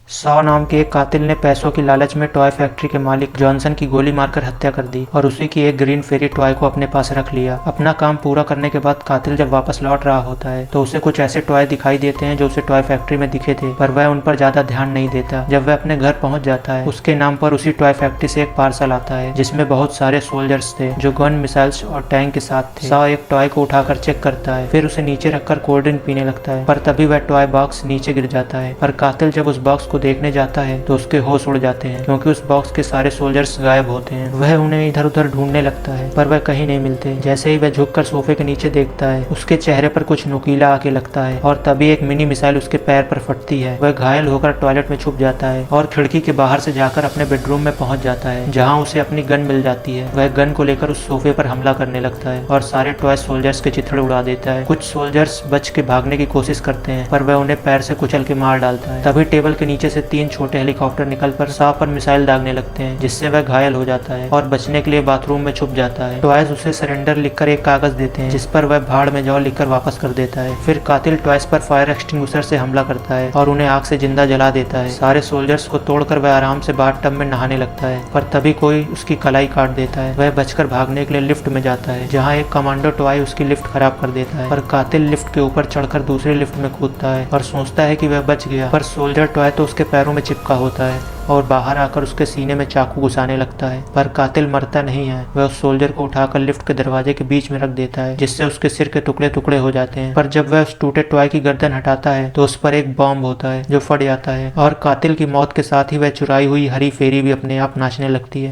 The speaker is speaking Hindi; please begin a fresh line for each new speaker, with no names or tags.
सॉ नाम के एक कातिल ने पैसों की लालच में टॉय फैक्ट्री के मालिक जॉनसन की गोली मारकर हत्या कर दी और उसी की एक ग्रीन फेरी टॉय को अपने पास रख लिया। अपना काम पूरा करने के बाद कातिल जब वापस लौट रहा होता है तो उसे कुछ ऐसे टॉय दिखाई देते हैं जो उसे टॉय फैक्ट्री में दिखे थे, पर वह उन पर ज्यादा ध्यान नहीं देता। जब वह अपने घर पहुंच जाता है, उसके नाम पर उसी टॉय फैक्ट्री से एक पार्सल आता है जिसमें बहुत सारे सोल्जर्स थे जो गन, मिसाइल्स और टैंक के साथ थे। सॉ एक टॉय को उठाकर चेक करता है, फिर उसे नीचे रखकर कोल्ड ड्रिंक पीने लगता है, पर तभी वह टॉय बॉक्स नीचे गिर जाता है। पर कातिल जब उस बॉक्स को देखने जाता है तो उसके होश उड़ जाते हैं क्योंकि उस बॉक्स के सारे सोल्जर्स गायब होते हैं। वह उन्हें इधर उधर ढूंढने लगता है पर वह कहीं नहीं मिलते। जैसे ही वह झुककर सोफे के नीचे देखता है, उसके चेहरे पर कुछ नुकीला आके लगता है और तभी एक मिनी मिसाइल उसके पैर पर फटती है। वह घायल होकर टॉयलेट में छुप जाता है और खिड़की के बाहर से जाकर अपने बेडरूम में पहुंच जाता है जहाँ उसे अपनी गन मिल जाती है। वह गन को लेकर उस सोफे पर हमला करने लगता है और सारे टॉय सोल्जर्स के चिथड़े उड़ा देता है। कुछ सोल्जर्स बच के भागने की कोशिश करते हैं पर वह उन्हें पैर से कुचल के मार डालता है। तभी टेबल के नीचे से 3 छोटे हेलीकॉप्टर निकलकर सॉ पर मिसाइल दागने लगते हैं जिससे वह घायल हो जाता है और बचने के लिए बाथरूम में छुप जाता है। टॉयज उसे सरेंडर लिखकर एक कागज देते हैं जिस पर वह भाड़ में जाओ लिखकर वापस कर देता है। फिर कातिल टॉयज पर फायर एक्सटिंग्विशर से हमला करता है और उन्हें आग से जिंदा जला देता है। सारे सोल्जर्स को तोड़कर वह आराम से बाथटब में नहाने लगता है पर तभी कोई उसकी कलाई काट देता है। वह बचकर भागने के लिए लिफ्ट में जाता है जहाँ एक कमांडो टॉय उसकी लिफ्ट खराब कर देता है, पर कातिल लिफ्ट के ऊपर चढ़कर दूसरी लिफ्ट में कूदता है और सोचता है कि वह बच गया, पर सोल्जर टॉय तो उसके पैरों में चिपका होता है और बाहर आकर उसके सीने में चाकू घुसाने लगता है। पर कातिल मरता नहीं है। वह उस सोल्जर को उठाकर लिफ्ट के दरवाजे के बीच में रख देता है जिससे उसके सिर के टुकड़े टुकड़े हो जाते हैं। पर जब वह उस टूटे टॉय की गर्दन हटाता है तो उस पर एक बॉम्ब होता है जो फट जाता है और कातिल की मौत के साथ ही वह चुराई हुई हरी फेरी भी अपने आप नाचने लगती है।